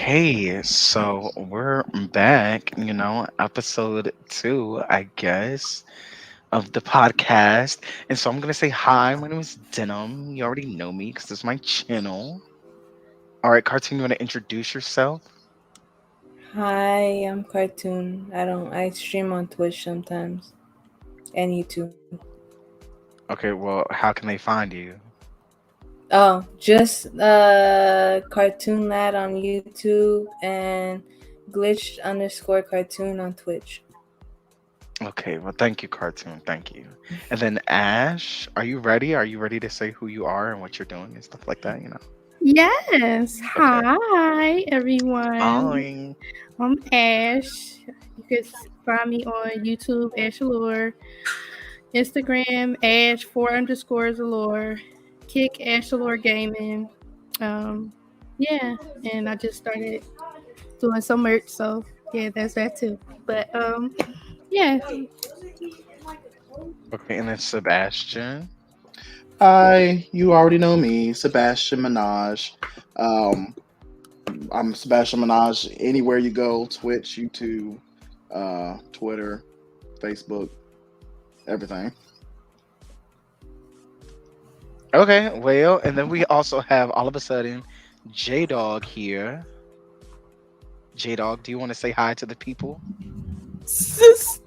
Okay, so we're back, episode two, I guess, of the podcast. And so I'm going to say hi. My name is Denim. You already know me because this is my channel. All right, Cartoon, you want to introduce yourself? Hi, I'm Cartoon. I stream on Twitch sometimes and YouTube. Okay, well, how can they find you? Oh, just Cartoon Lad on YouTube and glitch_cartoon on Twitch. Okay, well, thank you, Cartoon. Thank you. And then Ash, are you ready? Are you ready to say who you are and what you're doing and stuff like that? Yes. Okay. Hi, everyone. Hi. I'm Ash. You can find me on YouTube, Ash Allure, Instagram, Ash 4_Allure, Kick Ash Allure Gaming. Um, yeah, and I just started doing some merch, so yeah, that's that too. But yeah, Okay, and then Sebastian. Hi, you already know me, Sebastion Minaj. Um, I'm Sebastion Minaj. Anywhere you go, Twitch, YouTube, Twitter, Facebook, everything. Okay, well, and then we also have all of a sudden Jdog here. Jdog, do you want to say hi to the people? Sister,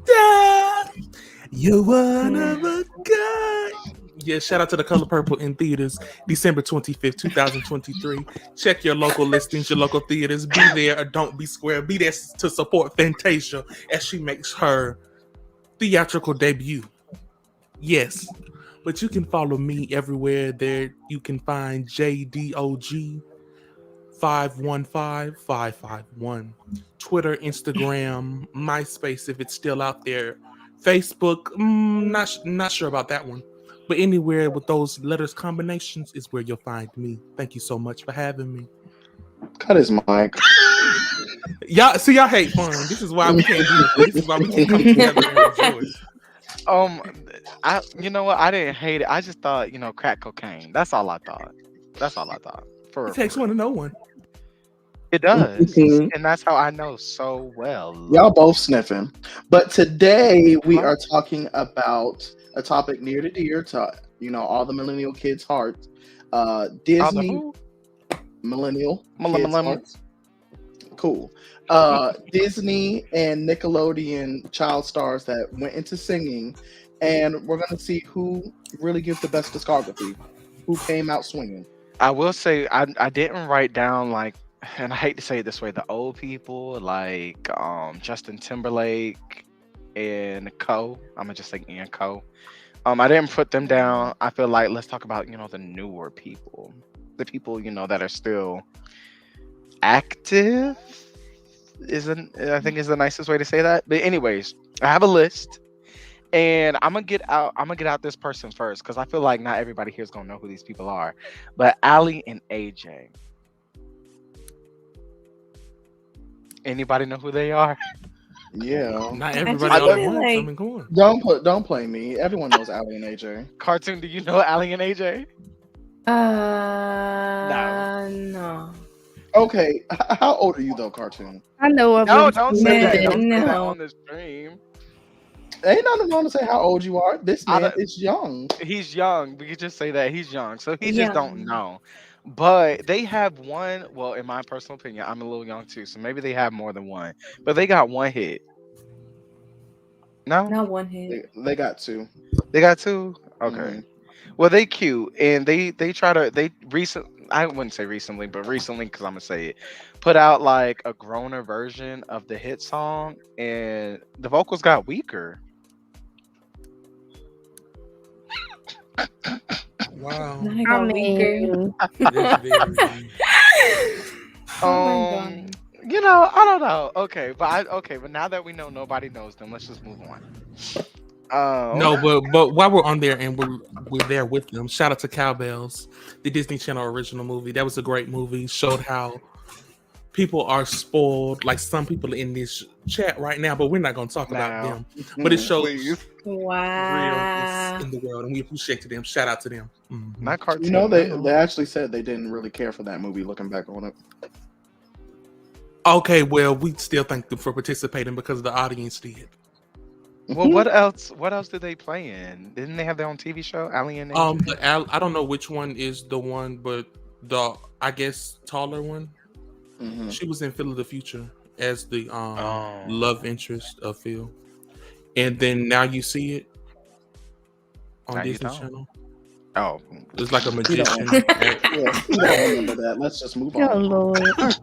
you're one of a kind. Yeah, shout out to The Color Purple in theaters, December 25th, 2023. Check your local listings, your local theaters. Be there or don't be square. Be there to support Fantasia as she makes her theatrical debut. Yes, but you can follow me everywhere. There you can find JDOG 515551. Twitter, Instagram, MySpace if it's still out there. Facebook, not sure about that one. But anywhere with those letters combinations is where you'll find me. Thank you so much for having me. Cut his mic. Y'all hate fun. This is why we can't do this. This is why we can't come together and enjoy it. You know what? I didn't hate it. I just thought, crack cocaine. That's all I thought. For It real. takes one to know one. It does, Mhm. and that's how I know so well. Y'all both sniffing. But today we are talking about a topic near to dear to all the millennial kids' hearts. Disney who? millennial kids' Millennial. hearts. Cool. Disney and Nickelodeon child stars that went into singing, and we're gonna see who really gives the best discography, who came out swinging. I will say I didn't write down and I hate to say it this way, the old people like Justin Timberlake and Co. I'm gonna just say and Co. I didn't put them down. I feel like let's talk about the newer people, the people that are still active. I think is the nicest way to say that. But anyways, I have a list, and I'm gonna get out this person first because I feel like not everybody here is gonna know who these people are. But Ali and AJ. Anybody know who they are? Yeah. Not everybody I all at feel once. like- I mean, come on. Don't play me. Everyone knows Ali and AJ. Cartoon, do you know Ali and AJ? No. Okay, how old are you though, Cartoon? I know of No, them. don't say that. Man, Don't say that no. on the stream. Ain't nothing wrong to say how old you are. This I man don't- is young. He's young. We could just say that he's young, so he just Young. don't know. But they have one. Well, in my personal opinion, I'm a little young too, so maybe they have more than one. But they got one hit. No, Not one hit. They got two. they got two. Okay. Mhm. Well, they cute, and they recent. I wouldn't say recently, but recently, because I'm gonna say it, put out like a groaner version of the hit song, and the vocals got weaker. Wow. Now I I got weaker. mean, That's very- Oh my Um, God. I don't know. Okay, but now that we know nobody knows them, let's just move on. No, but while we're on there and we're there with them, shout out to Cowbells, the Disney Channel original movie. That was a great movie. Showed how people are spoiled, like some people in this chat right now, but we're not going to talk about Now. them. But it shows Please. Wow. realness in the world, and we appreciate them. Shout out to them. Mhm. Not cartoon. You know, they no. they actually said they didn't really care for that movie. Looking back on it, Okay, well, we still thank them for participating because the audience did. Well, what else? What else did they play in? Didn't they have their own TV show, Alienation? I don't know which one is the one, but the I guess taller one. Mhm. She was in Phil of the Future as the Oh, love interest of Phil, and then Now You See It on now you Disney don't. Channel. Oh, It's like a We don't. magician. Yeah, we don't remember that. Let's just move Oh on. Lord.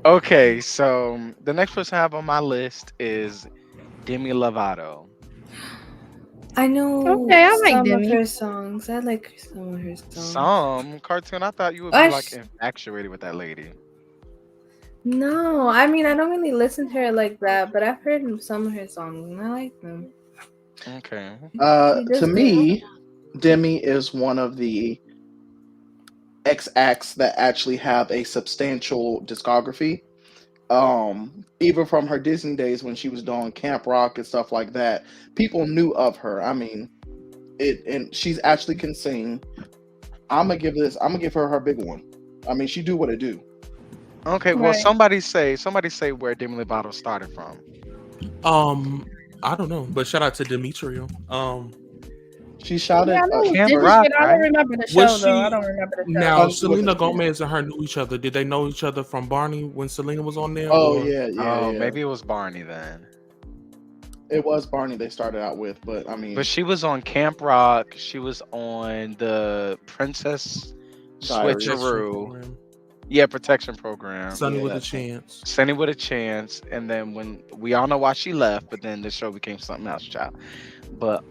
okay. So the next person I have on my list is Demi Lovato. I know Okay, I like some of Demi. her songs. I like some of her songs. Some cartoon. I thought you would be Ash- like infatuated with that lady. No, I mean I don't really listen to her like that, but I've heard some of her songs and I like them. Okay. She does To good. me, Demi is one of the X acts that actually have a substantial discography. Even from her Disney days when she was doing Camp Rock and stuff like that, people knew of her. I mean, and she's actually can sing. I'm gonna give her her big one. I mean, she do what it do. Okay. Well, Right. somebody say where Demi Lovato started from. I don't know, but shout out to Demetrio. She shouted. Yeah, I know Camp Disney Rock, shit. I don't right? remember the show Was though. I she don't remember the show. now? She Selena wasn't- Gomez and her knew each other. Did they know each other from Barney when Selena was on there? Oh or- yeah, Oh, yeah. maybe it was Barney then. It was Barney they started out with, but I mean, But she was on Camp Rock. She was on the Princess Diaries. Switcheroo. Program. Yeah, protection program. Sunny Yeah, with a that's it. Chance. Sunny with a Chance, and then when we all know why she left, but then the show became something else, child. But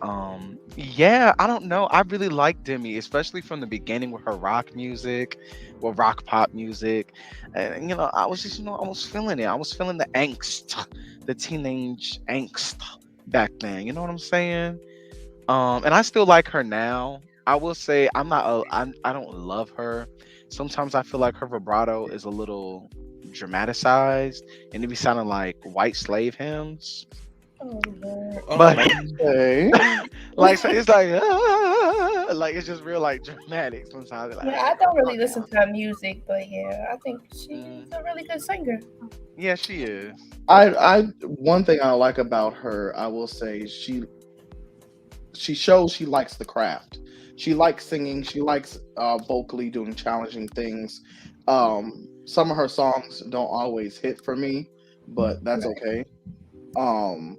yeah, I don't know. I really like Demi, especially from the beginning with her rock music, with rock pop music, and I was just, I was feeling it. I was feeling the angst, the teenage angst back then. You know what I'm saying? And I still like her now. I will say I don't love her. Sometimes I feel like her vibrato is a little dramatized and it be sounding like white slave hymns. Oh, Lord. But hey, like so it's like it's just real like dramatic sometimes. Like, Yeah, I don't really listen to her music, but yeah, I think she's Mm. a really good singer. Yeah, she is. I one thing I like about her, I will say, she shows she likes the craft. She likes singing. She likes vocally doing challenging things. Some of her songs don't always hit for me, but that's okay. Um,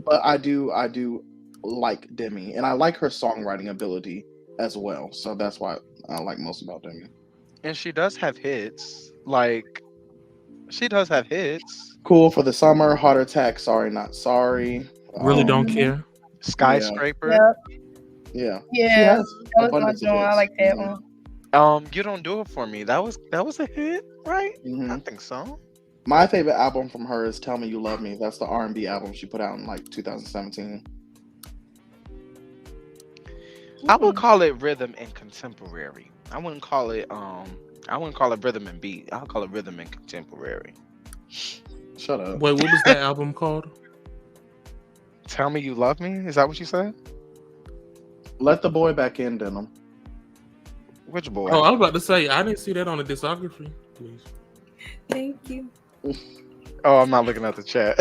but I do like Demi, and I like her songwriting ability as well. So that's why I like most about Demi. And she does have hits. Like she does have hits. Cool for the summer. Heart attack. Sorry, not sorry. Really don't Mhm. care. Skyscraper. Yep. Yeah. Yeah, She has that was my abundance of joint. I hits. like that Mhm. one. You Don't Do It For Me. That was a hit, right? Mhm. I think so. My favorite album from her is "Tell Me You Love Me." That's the R&B album she put out in like 2017. I would call it rhythm and contemporary. I wouldn't call it rhythm and beat. I'll call it rhythm and contemporary. Shut up. Wait, what was that album called? Tell Me You Love Me? Is that what you said? Let the boy back in, Denim. Which boy? Oh, I was about to say I didn't see that on the discography. Please. Thank you. Oh, I'm not looking at the chat.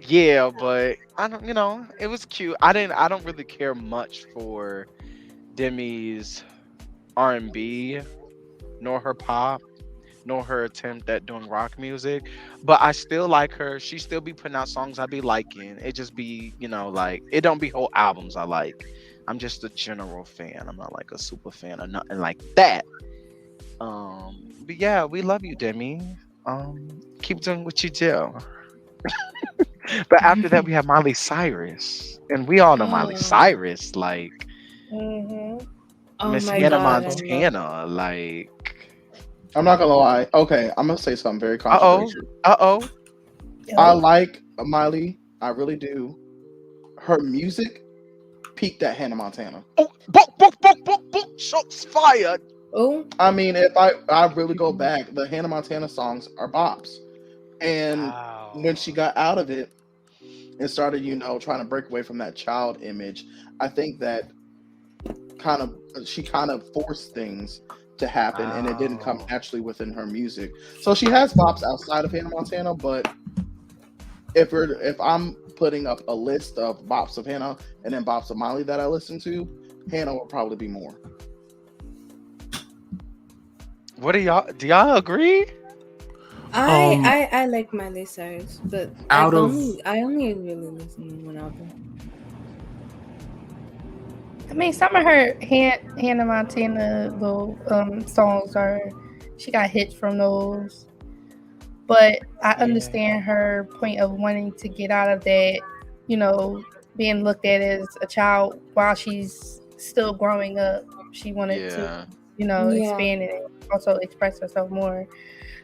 Yeah, but I don't, it was cute. I don't really care much for Demi's R&B, nor her pop, nor her attempt at doing rock music. But I still like her. She still be putting out songs I be liking. It just be, like it don't be whole albums I like. I'm just a general fan. I'm not like a super fan or nothing like that. But yeah, we love you, Demi. Keep doing what you do. But after that, we have Miley Cyrus, and we all know Miley Oh. Cyrus, like Mhm. Oh Miss my Hannah god. I love- Montana, like. I'm not gonna lie. Okay, I'm gonna say something very controversial. Uh-oh. I like Miley. I really do. Her music peaked at Hannah Montana. Oh, boop, shots fired. Oh, I mean, if I really go back, the Hannah Montana songs are bops. And when she got out of it and started, trying to break away from that child image, I think that she kind of forced things to happen, and it didn't come Oh. naturally within her music. So she has bops outside of Hannah Montana, but if I'm putting up a list of bops of Hannah and then bops of Miley that I listen to, Hannah will probably be more. What do y'all agree? I like Miley Cyrus, but I Out of only really listen to one album. I mean, some of her Hannah Montana little songs are, she got hits from those. But I understand her point of wanting to get out of that, being looked at as a child while she's still growing up. She wanted to, Yeah. expand it and also express herself more.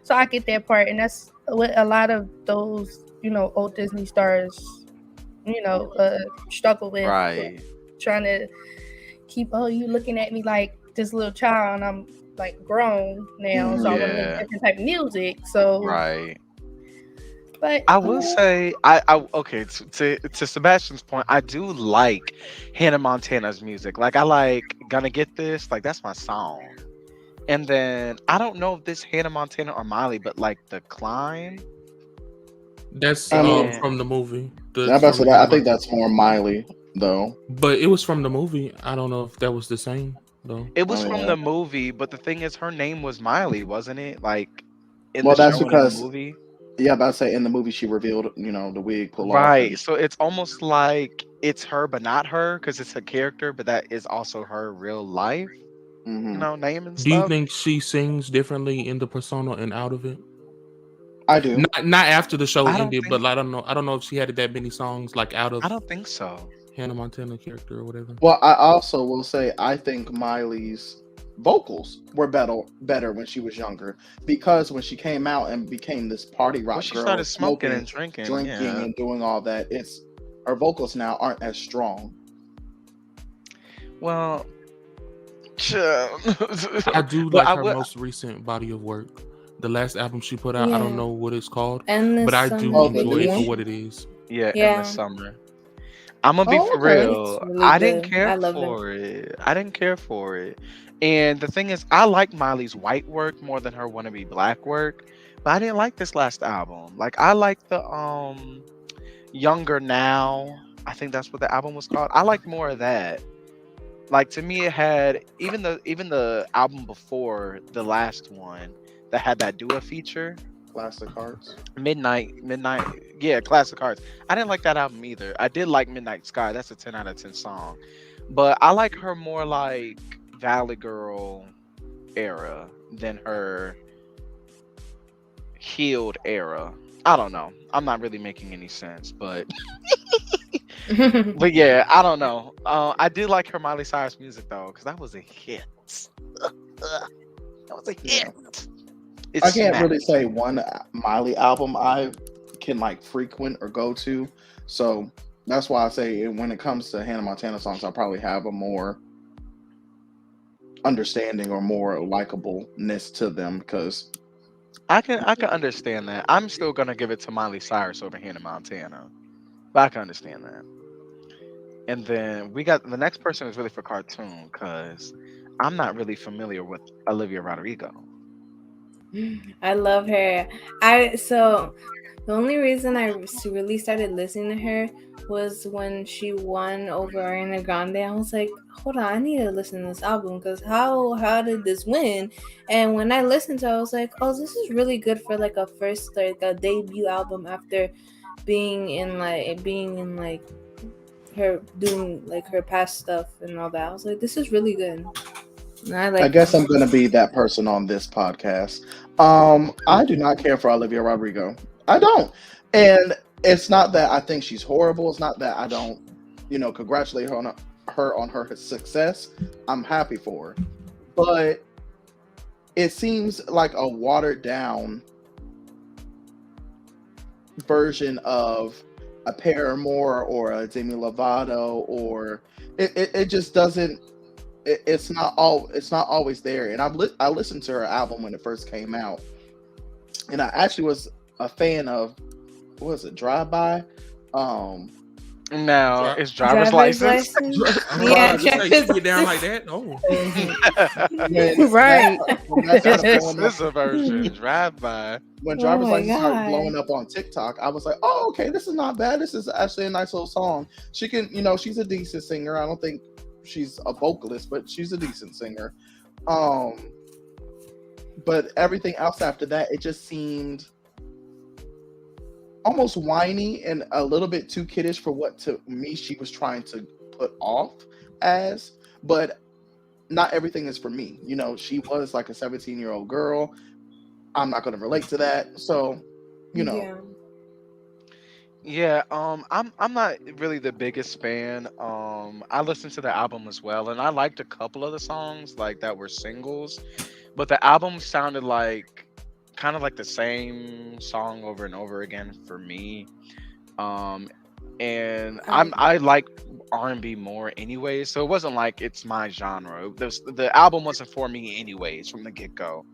So I get that part. And that's what a lot of those, old Disney stars, struggle with. Right. Trying to keep, you looking at me like this little child, and I'm like grown now, so I want to make different type of music. So Right. But I will say, I okay, to Sebastian's point, I do like Hannah Montana's music. Like, I like Gonna Get This, like that's my song. And then I don't know if this Hannah Montana or Miley, but like The Climb. That's And from the movie. I think that's more Miley though. But it was from the movie. I don't know if that was the same though. it was Oh, from yeah. the movie, but the thing is, her name was Miley, wasn't it? Like in Well, the that's show and in the because movie. yeah, but I say in the movie she revealed, the wig pull off. Right. So it's almost like it's her, but not her, because it's a character, but that is also her real life, name and Do you stuff. think she sings differently in the persona and out of it? I do. Not after the show I don't ended, think. but I don't know. I don't know if she had that many songs like out of I don't think so. Hannah Montana character or whatever. Well, I also will say I think Miley's vocals were better when she was younger, because when she came out and became this party rock Well, she girl, started smoking and drinking. Yeah. and doing all that, her vocals now aren't as strong. Well, I do But like I her would. most recent body of work. The last album she put out, I Yeah. don't know what it's called, Endless but I do Summer. Oh, the enjoy new it one? for what it is. Yeah, in Yeah. the summer. I'm gonna be Oh, for okay. real. It's really I didn't good. care I love for it. I didn't care for it. And the thing is, I like Miley's white work more than her wannabe black work. But I didn't like this last album. Like, I like the Younger Now. I think that's what the album was called. I liked more of that. Like, to me, it had even the album before the last one that had that Dua feature. Classic Hearts. Midnight, yeah, Classic Hearts. I didn't like that album either. I did like Midnight Sky. That's a 10 out of 10 song. But I like her more like Valley Girl era than her healed era. I don't know. I'm not really making any sense, but but yeah, I don't know. I do like her Miley Cyrus music though, because that was a hit. That was a hit. Yeah. It I can't smacked. really say one Miley album I can like frequent or go to. So that's why I say when it comes to Hannah Montana songs, I'll probably have a more understanding or more likableness to them, because I can understand that. I'm still gonna give it to Miley Cyrus over Hannah Montana, but I can understand that. And then we got the next person is really for cartoon, because I'm not really familiar with Olivia Rodrigo. I love her. So the only reason I really started listening to her was when she won over Ariana Grande. I was like, hold on, I need to listen to this album, because how did this win? And when I listened to it, I was like, oh, this is really good for like a first, like a debut album after being in her doing like her past stuff and all that. I was like, this is really good. And I guess I'm gonna be that person on this podcast. I do not care for Olivia Rodrigo. I don't. And it's not that I think she's horrible. It's not that I don't, congratulate her on her success. I'm happy for her. But it seems like a watered down version of a Paramore or a Demi Lovato, or it just doesn't. It's not always there. And I listened to her album when it first came out, and I actually was a fan of, what was it, Drive By, Now Dri- it's driver's license. Yeah, Just say driver's you get down like license. that. Oh, Right. when that That's started the blowing up, scissor version. Drive by. when Oh driver's my license started blowing god. up on TikTok, I was like, oh, okay, this is not bad. This is actually a nice little song. She can, she's a decent singer. I don't think she's a vocalist, but she's a decent singer. Um, but everything else after that, it just seemed almost whiny and a little bit too kiddish for what to me she was trying to put off as. But not everything is for me. She was like a 17-year-old girl. I'm not going to relate to that. So, Yeah. Yeah, I'm not really the biggest fan. I listened to the album as well, and I liked a couple of the songs like that were singles, but the album sounded like kind of like the same song over and over again for me. Um, and I I like R&B more anyways, so it wasn't like it's my genre. The album wasn't for me anyways from the get go.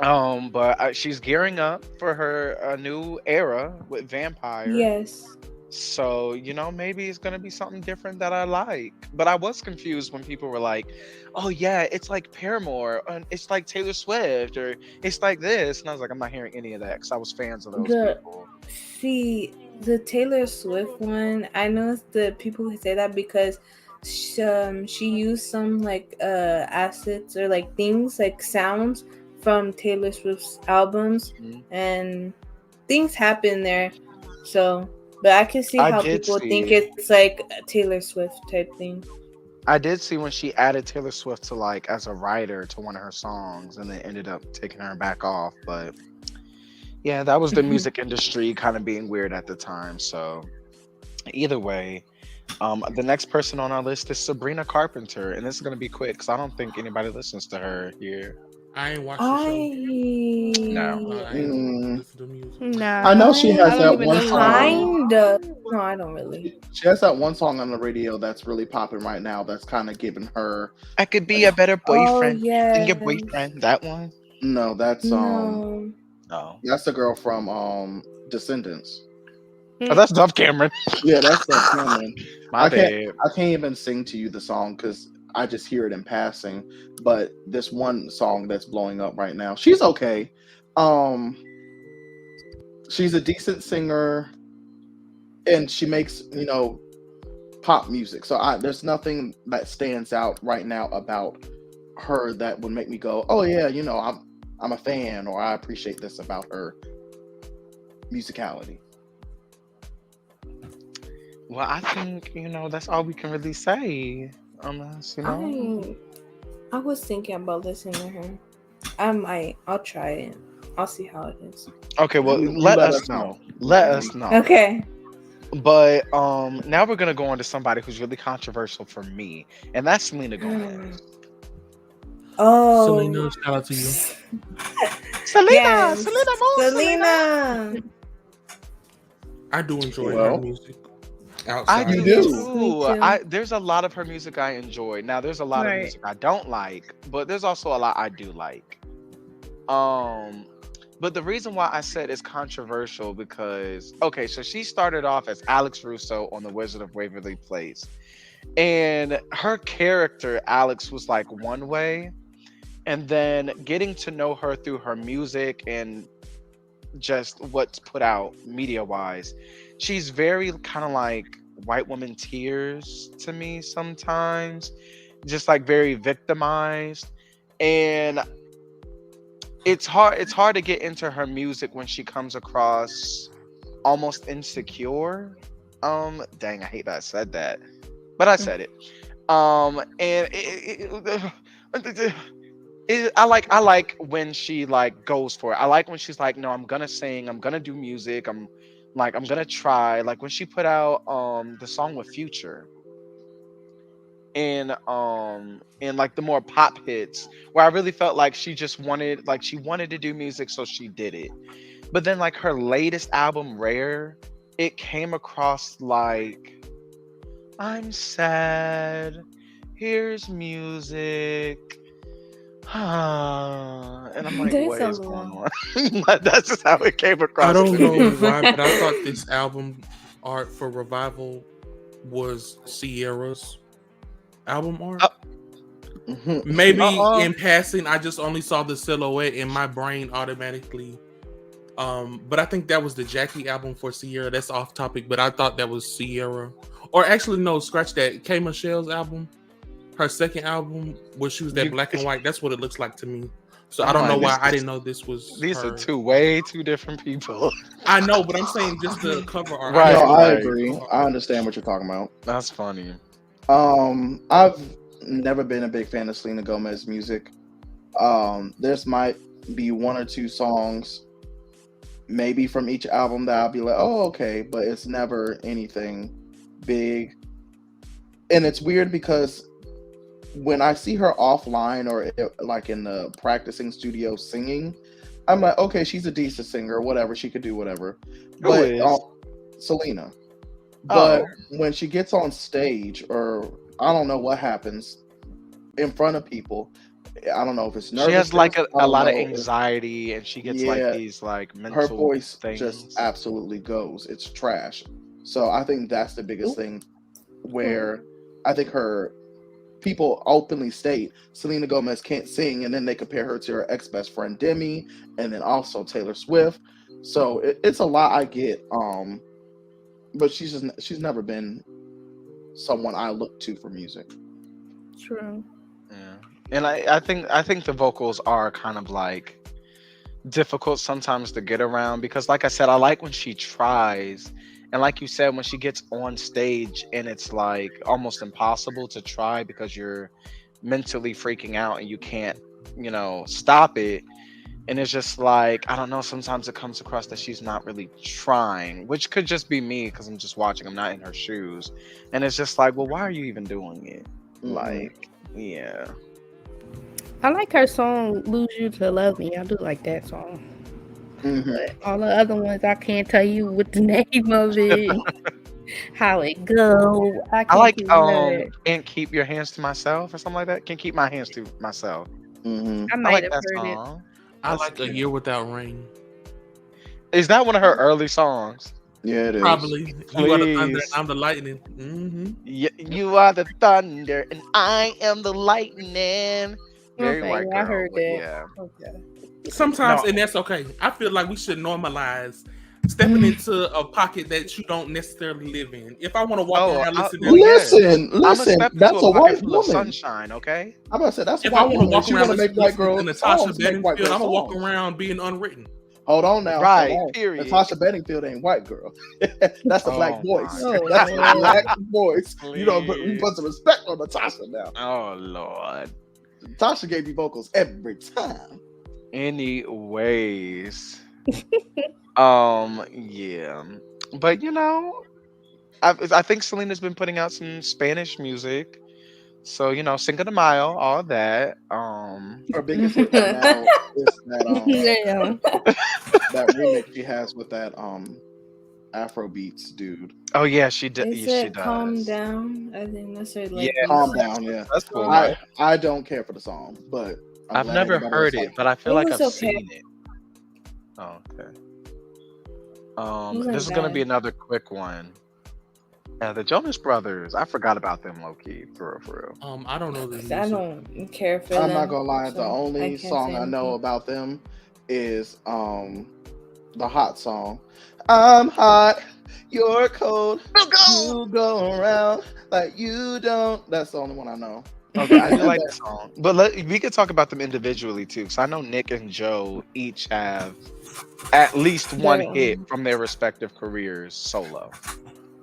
But she's gearing up for her new era with Vampire. yes. So, maybe it's gonna be something different that I like. But I was confused when people were like, "Oh yeah, it's like Paramore, and it's like Taylor Swift, or it's like this," and I was like, "I'm not hearing any of that," because I was fans of those The people. See, the Taylor Swift one, I know it's the people who say that because she used some like assets or like things like sounds from Taylor Swift's albums, Mhm. and things happen there. So, but I can see I how did people think see. it's like a Taylor Swift type thing. I did see when she added Taylor Swift to like as a writer to one of her songs, and then ended up taking her back off. But yeah, that was the music industry kind of being weird at the time. So either way, the next person on our list is Sabrina Carpenter, and this is gonna be quick because I don't think anybody listens to her here. I ain't watched the show. No. I ain't Mm. listen to music. Nah. I know she has I don't that even one know who song. that Kinda. No, I don't really. She has that one song on the radio that's really popping right now. That's kind of giving her. I could be a better Oh boyfriend than your yes. boyfriend. That one? No, that's No. No. that's the girl from Descendants. Oh, that's Dove Cameron. Yeah, that's that Cameron. My I can't bad. I can't even sing to you the song because I just hear it in passing. But this one song that's blowing up right now, she's okay. Um, she's a decent singer, and she makes pop music. So there's nothing that stands out right now about her that would make me go, oh yeah, I'm a fan, or I appreciate this about her musicality. Well, I think, that's all we can really say. Unless, I was thinking about listening to her. I might. I'll try it. I'll see how it is. Okay, well, You let us know. Let us know. Okay. But now we're gonna go on to somebody who's really controversial for me, and that's Selena Gomez. Oh. Selena, shout out to you. Selena, Yes. Selena, more Selena. I do enjoy Well, her music. I Outside. You do do. too. Me too. There's a lot of her music I enjoy. Now there's a lot of Right. music I don't like, but there's also a lot I do like. But the reason why I said it's controversial because okay, so she started off as Alex Russo on The Wizard of Waverly Place, and her character Alex was like one way, and then getting to know her through her music and just what's put out media wise, she's very kind of like white woman tears to me sometimes, just like very victimized. And it's hard to get into her music when she comes across almost insecure. Dang, I hate that I said that, but I said it. And I like when she like goes for it. I like when she's like, no, I'm gonna sing, I'm gonna do music, I'm gonna try. Like when she put out the song with Future, and like the more pop hits, where I really felt like she just wanted to do music, so she did it. But then like her latest album, Rare, it came across like, I'm sad, here's music. And I'm like, There's what a is going lot. on? That's just how it came across. I don't to know me. why, but I thought this album art for Revival was Sierra's album art. Maybe in passing, I just only saw the silhouette and my brain automatically. But I think that was the Jackie album for Sierra. That's off topic, but I thought that was Sierra. Or actually, no, scratch that. K. Michelle's album, her second album, where she was that black and white. That's what it looks like to me. So I don't know why I didn't know this was. These her. are way two different people. I know, but I'm saying just the cover art. Right. No, I right. agree. I understand what you're talking about. That's funny. I've never been a big fan of Selena Gomez music. There's might be one or two songs, maybe from each album, that I'll be like, oh, okay, but it's never anything big. And it's weird because when I see her offline or like in the practicing studio singing, I'm like, okay, she's a decent singer, whatever, she could do whatever. But Selena. But when she gets on stage, or I don't know what happens in front of people, I don't know if it's nervous. She has like a lot of anxiety, and she gets like these like mental. Her voice things. just absolutely goes. It's trash. So I think that's the biggest thing, where I think people openly state Selena Gomez can't sing, and then they compare her to her ex-best friend Demi, and then also Taylor Swift. So it's a lot I get. But she's never been someone I look to for music. True. Yeah. And I think the vocals are kind of like difficult sometimes to get around, because like I said, I like when she tries, and like you said, when she gets on stage and it's like almost impossible to try because you're mentally freaking out and you can't, stop it. And it's just like, I don't know, sometimes it comes across that she's not really trying, which could just be me because I'm just watching, I'm not in her shoes. And it's just like, well, why are you even doing it? Like, yeah. I like her song "Lose You to Love Me." I do like that song. But all the other ones, I can't tell you what the name of it, how it go. I like "Can't Keep Your Hands to Myself" or something like that. Can't keep my hands to myself. I I might like have that heard song. I like "A Year Without Rain." Is that one of her early songs? Yeah, it is. Probably. You are the thunder, Please. and I'm the lightning. Mm-hmm. You are the thunder and I am the lightning. Very Okay, white girl. I heard but that. Yeah. Okay. Sometimes, No. and that's okay. I feel like we should normalize stepping into a pocket that you don't necessarily live in. If I want to walk around listening, Listen, I'm a step that's into a a pocket white full of woman. sunshine, okay? I'm about to say that's a if I white want to woman. walk She around want to make white girl to Natasha songs, make white Bedingfield, girl I'm gonna walk songs. around being unwritten. Hold on now. Right, hold on. period. Natasha Bedingfield ain't white girl. That's a black voice. my That's a God. black voice. Please. You know, but we put some respect on Natasha now. Oh Lord. Natasha gave me vocals every time. Anyways. Yeah. But I think Selena's been putting out some Spanish music. So, Cinco de Mayo, all that. Her biggest hit right now is that that remix she has with that Afrobeats dude. Oh yeah, she did. Is Yeah, she it does. Calm Down? I think that's her. Like, Yeah, Calm Down, yeah. That's cool. I don't care for the song, but I've never heard it, but I feel It like was I've okay. seen it. Oh, okay. wasn't This is gonna be bad. another quick one. Yeah, the Jonas Brothers. I forgot about them, low key, for real. I don't know the music. I don't care for I'm them. not gonna lie. so The only can't song say I know anything. about them is the hot song. I'm hot, you're cold. You go around like you don't. That's the only one I know. Okay, I do like the song, but we could talk about them individually too, because I know Nick and Joe each have at least one Yeah. hit from their respective careers solo.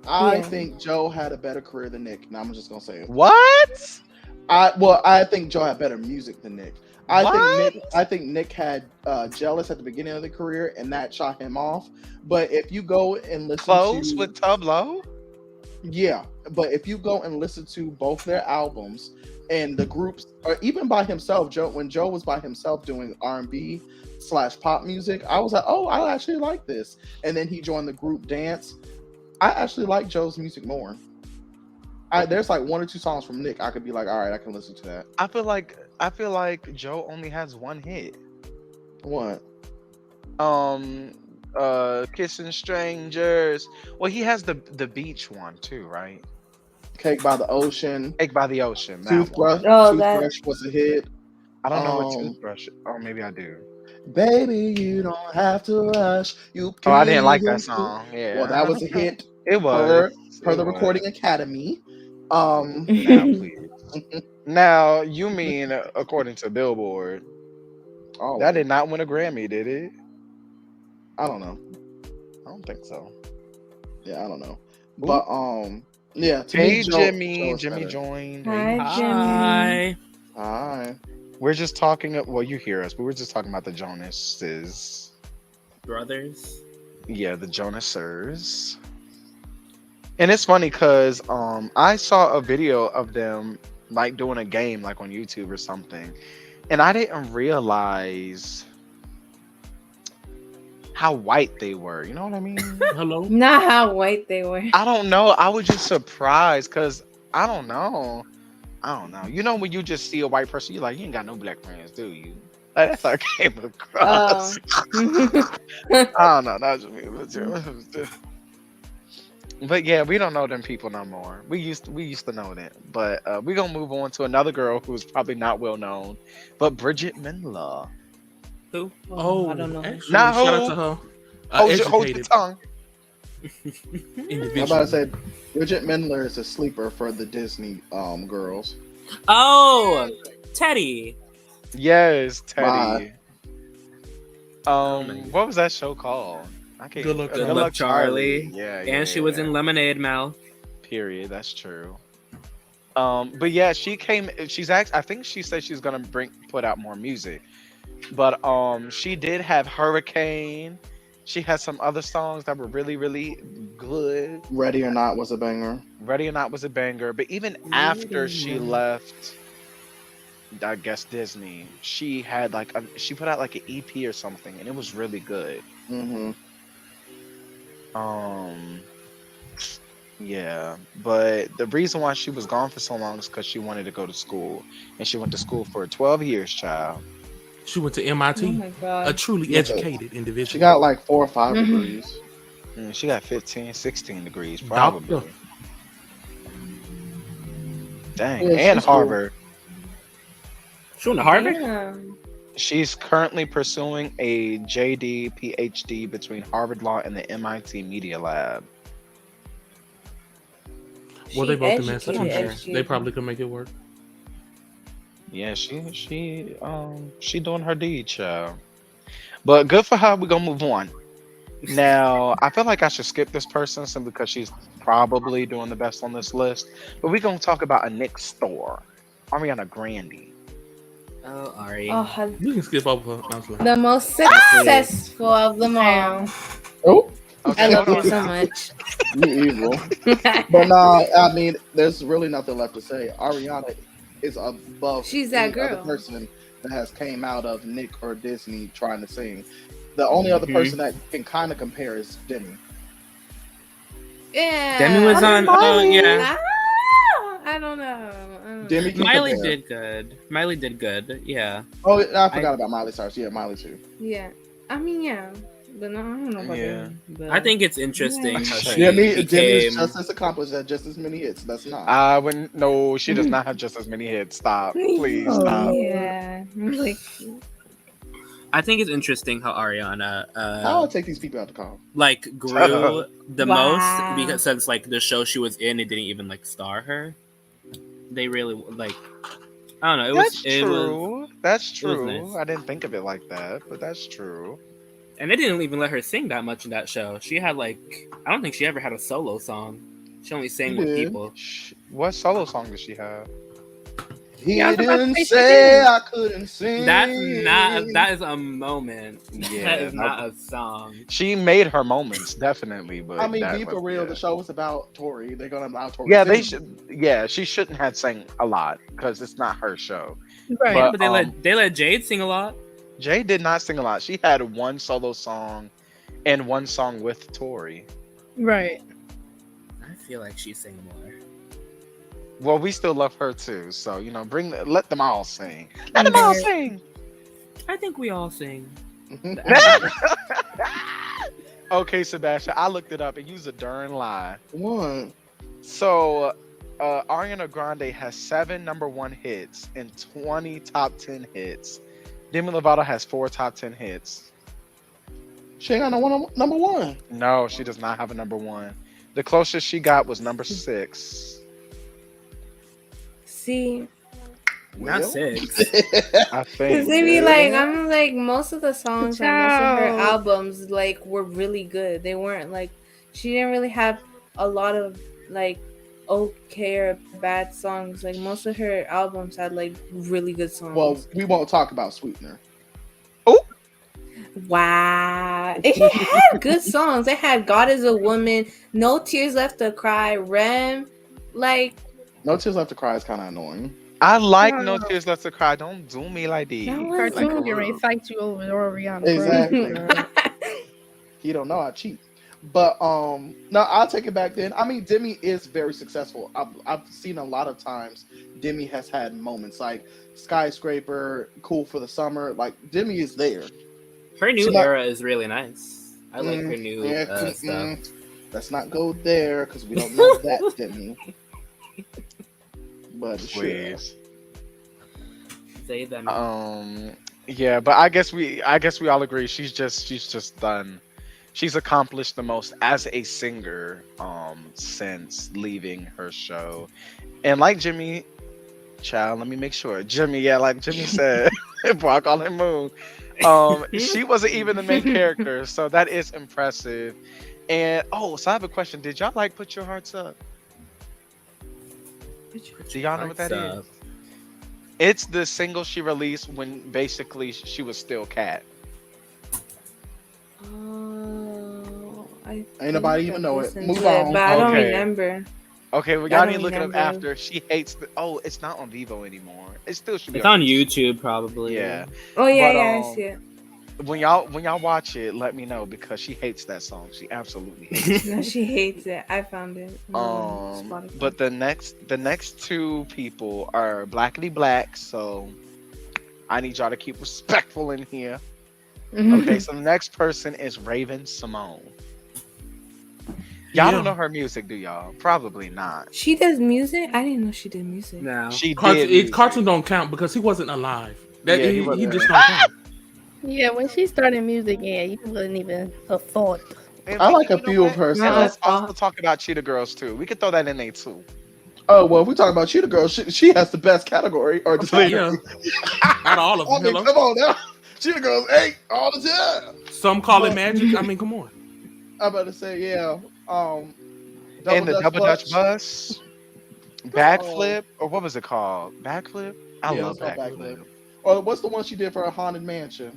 I Yeah. think Joe had a better career than Nick, and I'm just gonna say it. What? I think Joe had better music than Nick. What? I think Nick had Jealous at the beginning of the career, and that shot him off. But if you go and listen Close to with Tableau? yeah, but if you go and listen to both their albums and the groups, or even by himself, when Joe was by himself doing R&B / pop music, I was like, oh, I actually like this. And then he joined the group Dance. I actually like Joe's music more. There's like one or two songs from Nick I could be like, all right, I can listen to that. I feel like Joe only has one hit. What? Kissing Strangers. Well, he has the beach one too, right? Cake by the Ocean. Cake by the Ocean. That Toothbrush. one. Oh, that. Toothbrush was a hit. I don't know what Um, toothbrush. Oh, maybe I do. Baby, you don't have to rush. You Oh, I can didn't like that even. song. Well, Yeah, that was a hit it was. per It the was. Recording Academy. Now, please. Now, you mean according to Billboard? Oh, That did not win a Grammy, did it? I don't know. I don't think so. Yeah, I don't know. But yeah. To Hey, me, Joe Jimmy. is Jimmy better. joined. Hi, Hey. Jimmy. Hi. Hi. We're just talking. Well, you hear us, but we're just talking about the Jonases. Brothers. Yeah, the Jonasers. And it's funny because I saw a video of them like doing a game like on YouTube or something, and I didn't realize how white they were. You know what I mean? Hello. Not how white they were. I don't know. I was just surprised because I don't know. You know when you just see a white person, you're like, you ain't got no black friends, do you? Like, that's how I came across. I don't know. That was me. But yeah, we don't know them people no more. We used to know them. But we're gonna move on to another girl who's probably not well known, but Bridget Mendler. Who? Oh, I don't know. actually, Not shout out who. to her. Hold your tongue. Individual. I'm about to say, Bridget Mendler is a sleeper for the Disney girls. Oh, Teddy. Yes, Bye. Teddy. What was that show called? I can't. Good Luck Good Luck Charlie. Yeah, And she was in Lemonade Mouth. Period. That's true. But yeah, she came. She's I think she said she's gonna put out more music, but she did have Hurricane. She had some other songs that were really, really good. Ready or Not was a banger. Ready or Not was a banger. But even after she left, I guess Disney, she had she put out like an EP or something, and it was really good. Mm-hmm. Yeah, but the reason why she was gone for so long is because she wanted to go to school, and she went to school for 12 years, child. She went to Oh MIT. my A god. truly Yeah. educated individual. She got like 4 or 5 Mhm. degrees. She got 15, 16 degrees, probably. Doctor. Dang, Yeah, and she's cool. Harvard. She went to Harvard? Damn. She's currently pursuing a JD PhD between Harvard Law and the MIT Media Lab. Well, they She both in educated, Massachusetts. They educated. probably could make it work. Yeah, she doing her deed, child. But good for her. We're gonna move on. Now, I feel like I should skip this person simply because she's probably doing the best on this list. But we're gonna talk about a Nick store, Ariana Grande. Oh, Ari. Oh, You can skip over her. I was like, the most successful of them all. Oh, I love hold her so on. much. you evil. But nah, I mean, there's really nothing left to say. Ariana is above She's that any other girl. person that has came out of Nick or Disney trying to sing. The only other person that can kind of compare is Demi. Yeah. Demi was on. Oh, yeah. I don't know. Demi can Miley compare. did good. Miley did good. Yeah. Oh, I forgot about Miley Cyrus. Yeah, Miley too. Yeah. I mean, yeah. But no, I don't know about Yeah. Demi, but- I think it's interesting Yeah. how she Demi is became. just as accomplished at just as many hits. That's not. No, she does not have just as many hits. Stop, please Oh, stop. yeah. Like, I think it's interesting how Ariana I'll take these people out the car. like grew the Wow. most because since like the show she was in, it didn't even like star her. They really like. I don't know. That's It was. true. That's it was true. nice. I didn't think of it like that, but that's true. And they didn't even let her sing that much in that show. She had like, I don't think she ever had a solo song. She only sang She with did. people. What solo song does she have? He Yeah, I was about to didn't say she say did. I couldn't sing. That's not. That is a moment. Yeah, that is no. not a song. She made her moments, definitely. But I mean, that be for was- real. yeah. The show was about Tori. They're gonna allow Tori. Yeah, to they sing. should. Yeah, she shouldn't have sang a lot because it's not her show. right. But- But they let Jade sing a lot. Jay did not sing a lot. She had one solo song and one song with Tori. right. I feel like she sang more. Well, we still love her too. So let them all sing. Let them all Right. sing. I think we all sing. Okay, Sebastian, I looked it up and used a darn lie. What? So, Ariana Grande has 7 number 1 hits and 20 top 10 hits. Demi Lovato has 4 top 10 hits. She ain't got no one number one. No, she does not have a number 1. The closest she got was number 6. See, Not Well. 6. I cause think. they be like, I'm like, most of the songs on most of her Child. albums like were really good. They weren't like, she didn't really have a lot of like okay or bad songs. Like most of her albums had like really good songs. Well, we won't talk about Sweetener. Wow, it had good songs. It had "God Is a Woman," "No Tears Left to Cry," "Rem," like No Tears Left to Cry is kind of annoying. I like No No. Tears Left to Cry. Don't do me like this. That was- Like, Cartoon for get ready real. to fight you over Ariana. bro. Exactly. He don't know I cheat. But no, I'll take it back then. I mean, Demi is very successful. I've seen a lot of times Demi has had moments like Skyscraper, Cool for the Summer. Like Demi is there. Her new She might- era is really nice. I like her new stuff. Let's not go there because we don't know that Demi. But sure. Please. Say them. Yeah, but I guess we all agree she's just done. She's accomplished the most as a singer since leaving her show. And like Jimmy, child, let me make sure. Jimmy, yeah, like Jimmy said, before I call him Moon. She wasn't even the main character, so that is impressive. And so I have a question. Did y'all like Put Your Hearts Up? Do y'all know what that is? It's the single she released when basically she was still Cat. oh, I Ain't nobody think even I've know it. listened Move to on. but I don't Okay. remember. Okay, well I y'all don't need to look it up remember. after. She hates the. Oh, it's not on Vivo anymore. It still should be. It's on YouTube, probably. Yeah. Oh yeah, But, yeah, I see it. When y'all watch it, let me know because she hates that song. She absolutely hates it. No, she hates it. I found it. on Spotify. But the next 2 people are Blackity Black, so I need y'all to keep respectful in here. Okay, so the next person is Raven Simone. Y'all Yeah. don't know her music, do y'all? Probably not. She does music. I didn't know she did music. No. She did. music. Cartoon don't count because he wasn't alive. That Yeah, he he wasn't. just don't count. Yeah, when she started music, yeah, you wasn't even a thought. And I we- like a you know few what? of her And songs. let's also talk about Cheetah Girls too. We could throw that in there too. Oh well, if we talk about Cheetah Girl, she has the best category or the Yeah. Out of all of I them, mean, hello. come on now. Cheetah Girls 8 all the time. Some call it magic. I mean, come on. I'm about to say, yeah. And the Double Dutch Bus, Backflip, or what was it called? Backflip. I Yeah, love it's called Backflip. Or what's the one she did for a Haunted Mansion?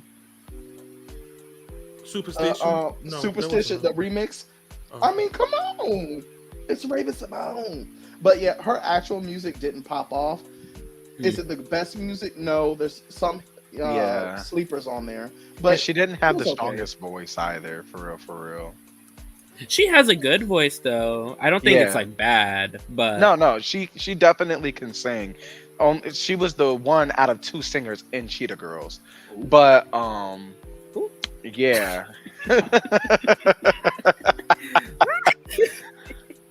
Superstition. No, that Superstition, the wasn't- remix. Oh. I mean, come on. It's Raven Simone. But yeah, her actual music didn't pop off. Is it the best music? No, there's some Yeah. sleepers on there. But But she didn't have it the was okay. strongest voice either, for real. She has a good voice, though. I don't think Yeah. it's like bad, but No, she definitely can sing. She was the one out of 2 singers in Cheetah Girls, but yeah.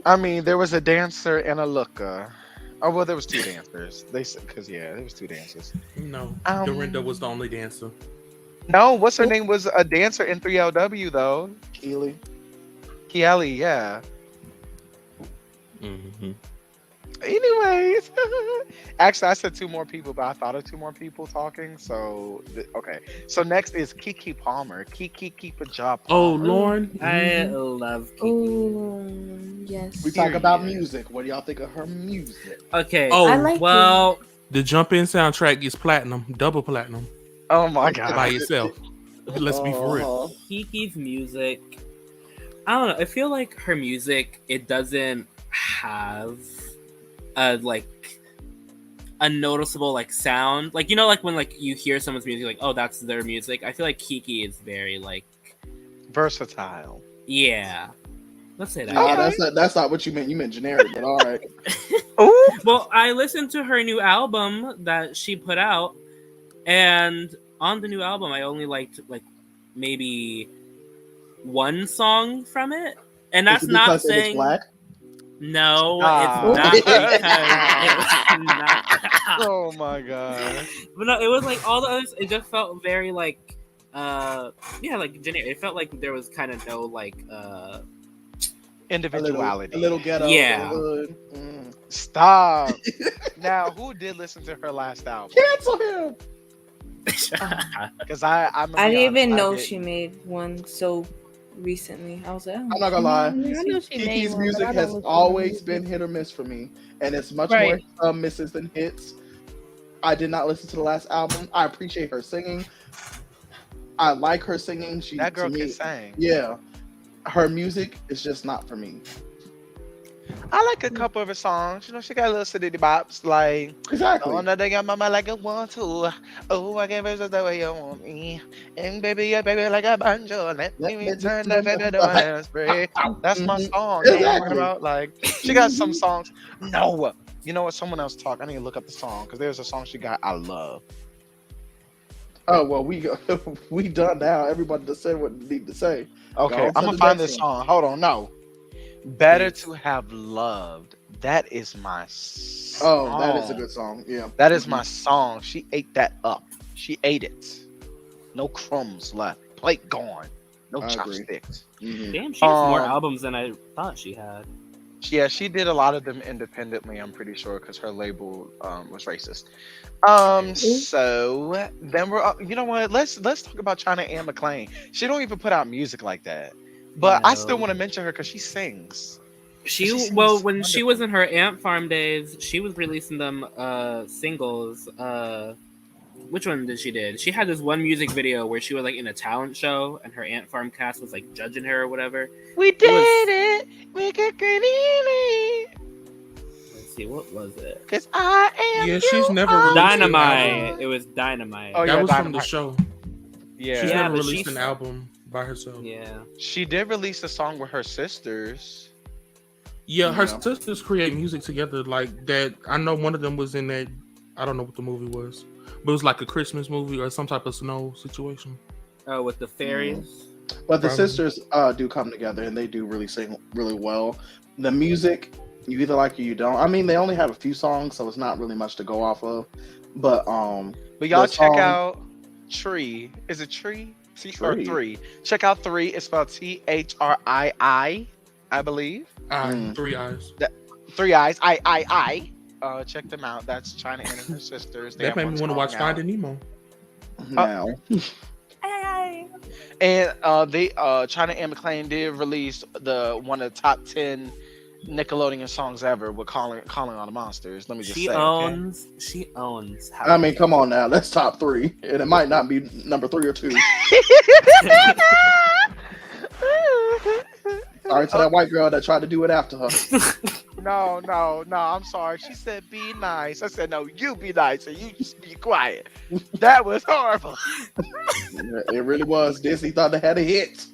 I mean, there was a dancer and a looker. Oh well, there was 2 dancers. They said there was 2 dancers. No, Um, Dorinda was the only dancer. No, what's her name was a dancer in 3LW though. Keely. Kelly, yeah. Mm-hmm. Anyways, actually, I said 2 more people, but I thought of 2 more people talking. So okay. So next is Kiki Palmer. Kiki keep a job. Oh, Palmer. Lauren. I love Kiki. Oh yes. We talk about Period. music. What do y'all think of her music? Okay. Oh, I like well, the Jump In soundtrack is platinum, double platinum Oh my god. by itself. Let's be for real. Kiki's music, I don't know. I feel like her music, it doesn't have a noticeable like sound. Like, you know, like when like you hear someone's music, like, oh, that's their music. I feel like Kiki is very like, Versatile. yeah. Let's say that. Oh, yeah. that's not what you meant. You meant generic, but all right. Ooh. Well, I listened to her new album that she put out, and on the new album, I only liked like maybe one song from it, and Is that's it not because it is saying black? no. Ah. It's not because it was not. Oh my god. But no, it was like all the others. It just felt very like, like generic. It felt like there was kind of no like, Individuality. A little ghetto. Yeah. A little hood. Mm. Stop. Now, who did listen to her last album? Cancel him. Because I'm I didn't even know she made one so recently. I was like, oh, I'm not gonna lie. I know she made Kiki's one, music but I don't has listen to always her been music. hit or miss for me, and it's much Right. more misses than hits. I did not listen to the last album. I appreciate her singing. I like her singing. She That girl to me, can sing. yeah. Her music is just not for me. I like a couple of her songs. You know, she got a little city bops like Exactly. "Oh, nothing got mama like a one two. Oh, I can't just the way you want me. And baby, yeah, baby, like a banjo. Let me turn the baby to my spray. That's my song. You know what I'm talking Exactly. about? Like, she got some songs. No, you know what? Someone else talk. I need to look up the song because there's a song she got I love. Oh well, we done now. Everybody just said what they need to say. Okay, Go on to I'm gonna the find next this one. song. Hold on, no. Better to have loved. That is my song. Oh, that is a good song. Yeah. That is my song. She ate that up. She ate it. No crumbs left. Plate gone. No I agree. chopsticks. Mhm. Damn, she has more Um, albums than I thought she had. Yeah, she did a lot of them independently. I'm pretty sure because her label was racist. So then you know what? Let's talk about China Anne McClain. She don't even put out music like that, but I still No. want to mention her because she sings. She sings when she was in her Ant Farm days, she was releasing them singles. Which one did she did? She had this one music video where she was like in a talent show and her Ant Farm cast was like judging her or whatever. We did it. We could get Let's see, what was it? Cause I am. Yeah, she's never released an album. Dynamite. It was Dynamite. Oh, That yeah, was from the Dynamite. show. Yeah, She's Yeah, never but released she's- an album by herself. Yeah. she did release a song with her sisters. Yeah, her Yeah. sisters create music together like that. I know one of them was in that. I don't know what the movie was, but it was like a Christmas movie or some type of snow situation. Oh, with the fairies. But the Probably. sisters do come together and they do really sing really well. The music, you either like it or you don't. I mean, they only have a few songs, so it's not really much to go off of. But But y'all the check song- out Tree. Is it Tree? Or Tree. 3. Check out 3. It's spelled THRII, I believe. Mm. 3 eyes. 3 eyes. I. Check them out. That's China Anne and her sisters. They That have made one me want to song watch out. Finding Nemo. now. And they China Anne McClain did release one of the top 10 Nickelodeon songs ever with calling all the monsters. Let me just She say. owns. She owns. I mean, come on now. That's top 3. And it might not be number 3 or 2. Sorry to that white girl that tried to do it after her. No, I'm sorry. She said be nice. I said no, you be nice and you just be quiet. That was horrible. It really was. Disney thought they had a hit.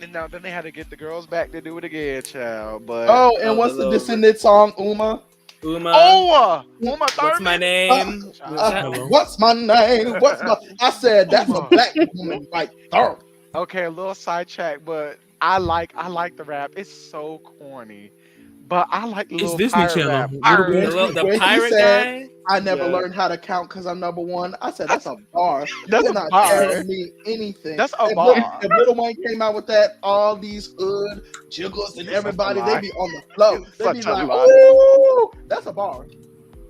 And now then they had to get the girls back to do it again, child. But Oh, and Oh, what's the the little- Descendant song, Uma? Uma. Uma What's Thurman. my name? Hello. What's my name? I said that's a Uma. black woman right there. Okay, a little sidetrack, but I like the rap. It's so corny, but I like the It's little Disney pirate Channel. rap. Little Pirate. The When he pirate said- guy. I never Yeah. learned how to count because I'm number 1. I said that's a bar. That's You're a not bar. telling me anything. That's a If bar. If Little Wayne came out with that, all these hood jiggles and You're such a everybody, lie. they be on the floor. You're They be such a like, lie. "Ooh, that's a bar."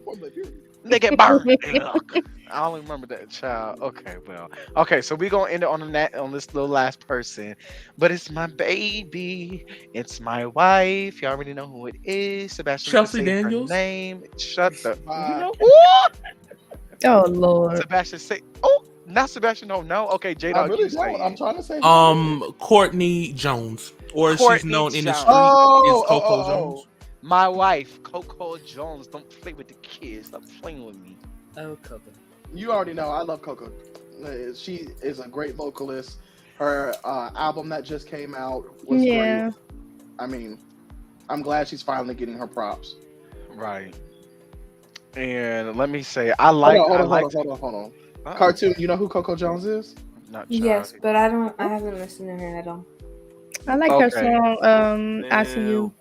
Point blank, period. They get burned. Ugh. I only remember that child. Okay, well, okay. So we gonna end it on this little last person, but it's my baby. It's my wife. Y'all already know who it is. Sebastian. Chelsea can say her Daniels? Name. Shut the. Bye. You know what? Oh Lord. Sebastian say. Oh, not Sebastian. No, no. Okay, Jdog. I really you say don't. I'm it. trying to say. Courtney Jones, or as she's Courtney known in the Jones. street Oh, is Coco oh, oh, Jones. My wife, Coco Jones. Don't play with the kids. Stop playing with me. Oh, Coco. You already know. I love Coco. She is a great vocalist. Her album that just came out was Yeah. great. I mean, I'm glad she's finally getting her props. Right. And let me say, I like. Hold I on, like. hold on. Uh-oh. Cartoon. You know who Coco Jones is? Not Yes, Charlie. but I haven't listened to her at all. I like her Okay. song. I see you.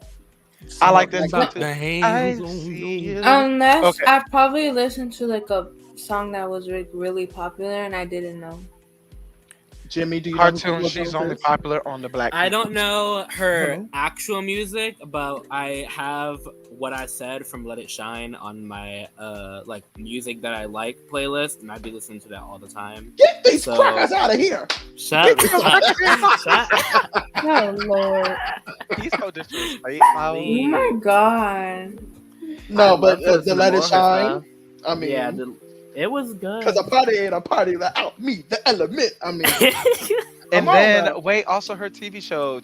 I like that song About too. the I hands on see you. you. Unless Okay. I probably listened to like a song that was like really popular and I didn't know. Jimmy, do you know who Cartoon. Coco She's Jones only is? popular on the black. I people. don't know her Hello? actual music, but I have what I said from Let It Shine on my like music that I like playlist, and I'd be listening to that all the time. Get these So- crackers out of here! Shut up. Shut up. Oh Lord. He's so disrespectful. Oh my god. No, I'd but love to listen the to Let more It of her Shine. stuff. I mean, Yeah, it was good. because a party ain't a party without me, the element. I mean, And Come on then now. wait, also her TV show,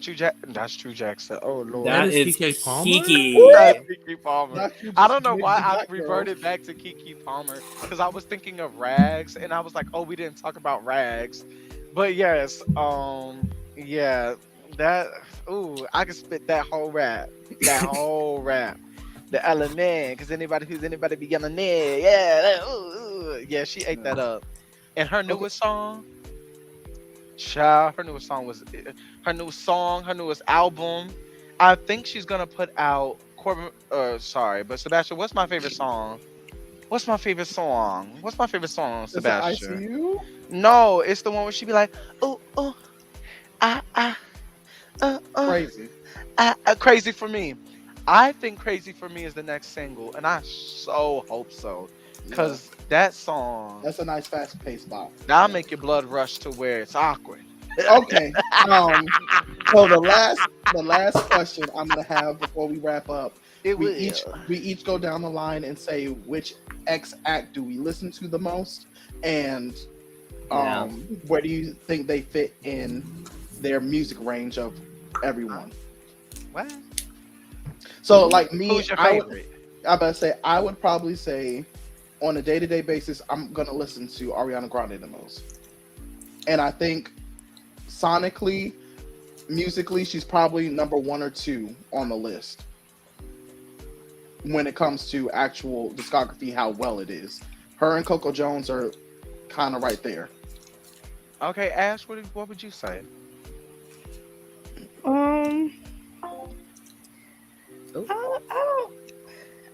that's True Jackson. Oh Lord, That is is Keke Palmer? Kiki. that's Kiki Palmer. not you I just don't know made why the I black girl. reverted back to Kiki Palmer because I was thinking of Rags, and I was like, oh, we didn't talk about Rags, but yes, yeah, that. Ooh, I could spit that whole rap, The element, because anybody be yelling there, yeah, yeah, she ate that up. And her newest song. Child, her newest album. I think she's gonna put out but Sebastian, what's my favorite song? What's my favorite song, Is it I See Sebastian? You? No, it's the one where she be like, oh, Crazy. Crazy for Me. I think Crazy for Me is the next single, and I so hope so. Because that song, That's a nice fast paced bop. that'll make your blood rush to where it's awkward. Okay. So the last question I'm gonna have before we wrap up. We each go down the line and say which X act do we listen to the most, and where do you think they fit in their music range of everyone? What? So like me, Who's your I favorite? would probably say on a day-to-day basis, I'm gonna listen to Ariana Grande the most. And I think sonically, musically, she's probably number 1 or 2 on the list when it comes to actual discography, how well it is. Her and Coco Jones are kind of right there. Okay, Ash, what would you say?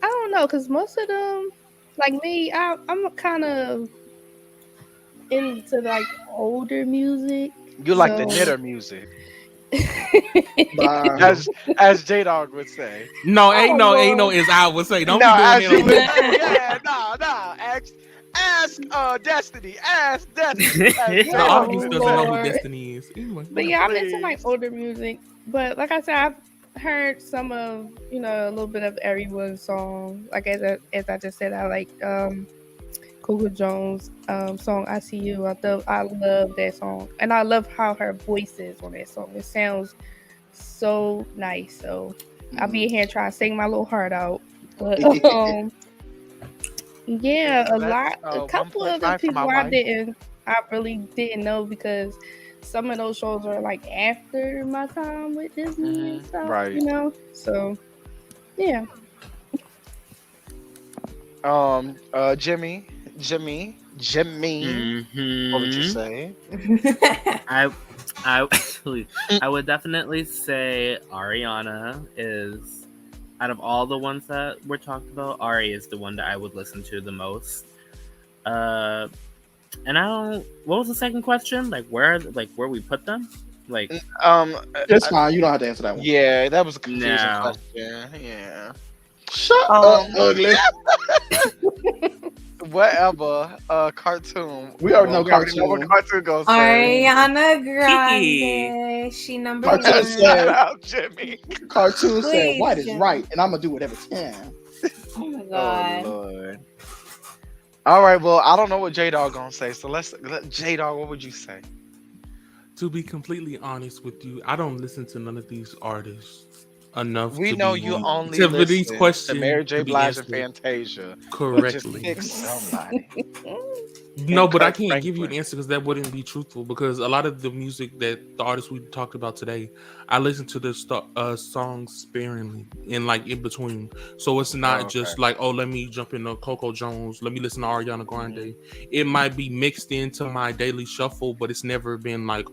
I don't know, cause most of them, like me, I'm kind of into like older music. You like the So- knitter music, Bye. as Jdog would say. No, ain't no, Lord. as I would say. Don't No, as be you doing would that. say. Yeah, no. Ask Destiny. Ask Destiny. As The Jdog audience would doesn't say. know who Lord. Destiny is. Anyway. But yeah, I'm into like Please. older music. But like I said, I've heard some of a little bit of everyone's song. Like as I just said, I like Coco Jones song "I See You." I love that song, and I love how her voice is on that song. It sounds so nice. So I'll be here trying to sing my little heart out. But yeah, a couple of the 1.5 for people my wife. I really didn't know because some of those shows are like after my time with Disney and stuff, right. So yeah. Gemi. What would you say? I would definitely say Ariana is, out of all the ones that we're talking about, Ari is the one that I would listen to the most. And what was the second question? Like where we put them? Like It's fine. You don't have to answer that one. Yeah, that was a confusing No. question. Yeah. Shut up, ugly. Whatever. Cartoon. We already know We already know what Cartoon. Cartoon gonna say. Ariana Kiki. Grande. She number Cartoon one. said- Shut up, Jimmy. Cartoon said Please, white is Jim. right, and I'm gonna do it every time. Oh my Oh god. Lord. All right. Well, I don't know what Jdog gonna say, so let Jdog. What would you say? To be completely honest with you, I don't listen to none of these artists enough. We to know be, you only to listen these questions to Mary J. to be Blige and answered Fantasia. Just correctly. pick somebody. No, and but I Kirk can't give you an Franklin. answer because that wouldn't be truthful. Because a lot of the music that the artists we talked about today, I listen to the songs sparingly and like in between. So it's not Oh, just okay. like, oh, let me jump into Coco Jones, let me listen to Ariana Grande. It might be mixed into my daily shuffle, but it's never been like,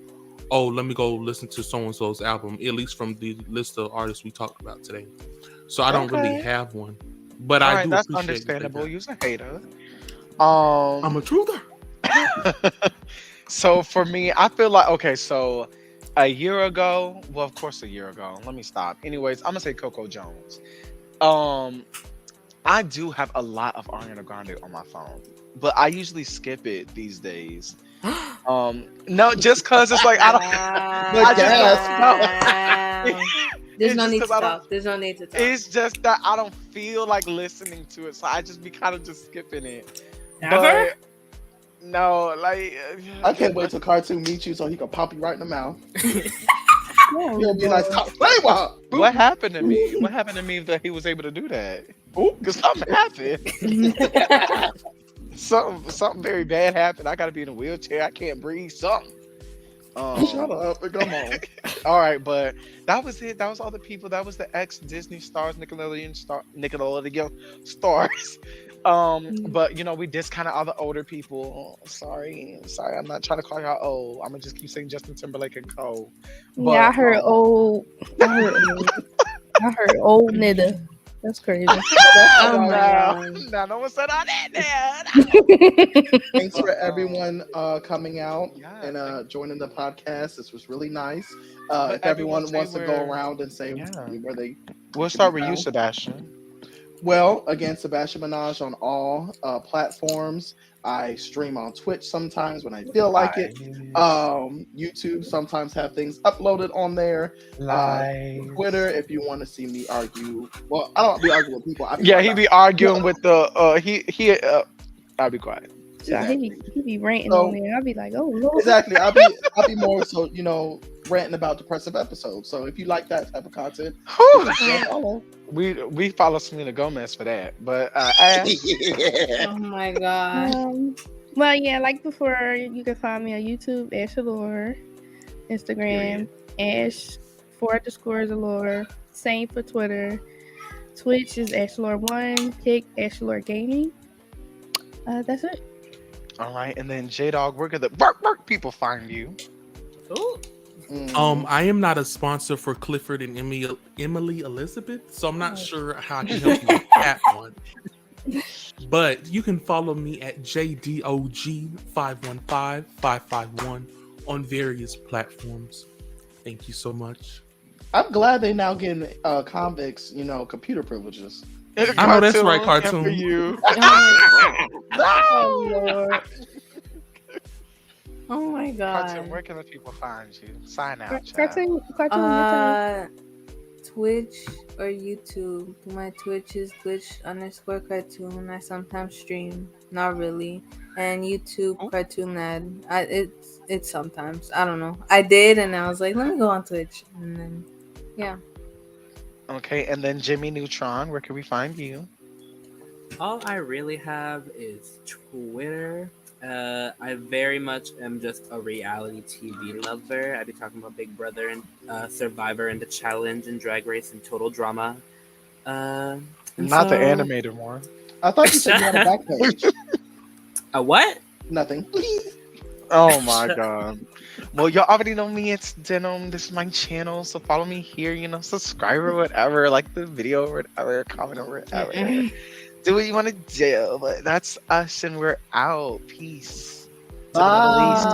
oh, let me go listen to so and so's album, at least from the list of artists we talked about today. So I don't really Okay. have one, but All I right, do that's appreciate that they understandable. got- You're a hater. I'm a truther. So for me, I feel like okay. So a year ago, well, of course, a year ago. Let me stop. Anyways, I'm gonna say Coco Jones. Um, I do have a lot of Ariana Grande on my phone, but I usually skip it these days. No, just cause it's like I don't. I just don't know. Wow. There's It's no just need because to I don't. talk. There's no need to talk. It's just that I don't feel like listening to it, so I just be kind of just skipping it. Ever? But no, like I can't wait till Cartoon meets you so he can pop you right in the mouth. Yeah, He'll be like, "Stop playing with her." Boop. What happened to me? What happened to me that he was able to do that? Because something happened. Something very bad happened. I gotta be in a wheelchair. I can't breathe. Something. Shut up. Come on. All right, but that was it. That was all the people. That was the ex Disney stars, Nickelodeon stars. But you know, we discounted all the older people. Sorry. I'm not trying to call y'all old. I'm gonna just keep saying Justin Timberlake and Cole. But, yeah, I heard old. I heard old nigga. That's crazy. Oh my now, God. now no one said I did Thanks for everyone coming out Yeah, and joining the podcast. This was really nice. But If everyone say wants to go where- around and say Yeah. where they We'll can start be with you, found. Sebastian. Well, again, Sebastion Minaj on all platforms. I stream on Twitch sometimes when I feel like it. YouTube sometimes have things uploaded on there. Twitter, if you want to see me argue. Well, I don't be arguing with people. I be Yeah, like, he be arguing with the I'll be quiet. So he be ranting So- on there. I'll be like, oh Lord. Exactly. I'll be more so, ranting about depressive episodes. So if you like that type of content, Whew. follow. We follow Selena Gomez for that. But Ash, Oh my God. Well, yeah, like before, you can find me on YouTube, Ash Allure, Instagram, Ash _Allure, same for Twitter. Twitch is Ash Allure1, Kick Ash Allure Gaming. That's it. all right, and then Jdog, where could the work people find you? Ooh. I am not a sponsor for Clifford and Emily Elizabeth, so I'm not sure how I can help you with that one. But you can follow me at JDOG515551 on various platforms. Thank you so much. I'm glad they now getting convicts, computer privileges. I know that's right, Cartoon. For you. Oh Lord. Oh my Cartoon, God. where can the people find you? Sign out. child. Cartoon, your turn. Twitch or YouTube. My Twitch is glitch_cartoon. I sometimes stream, not really. And YouTube Cartoon Ad. It's sometimes. I don't know. I did, and I was like, let me go on Twitch, and then yeah. Okay, and then Jimmy Neutron, where can we find you? All I really have is Twitter. I very much am just a reality TV lover. I be talking about Big Brother and Survivor and The Challenge and Drag Race and Total Drama. And Not the so- animated one. I thought you said you had a back page. A what? Nothing. Oh my God. Well, y'all already know me. It's Denim. This is my channel, so follow me here. Subscribe or whatever, like the video or whatever, comment or whatever. Do what you want to do, but that's us, and we're out. Peace. To the Bye. least.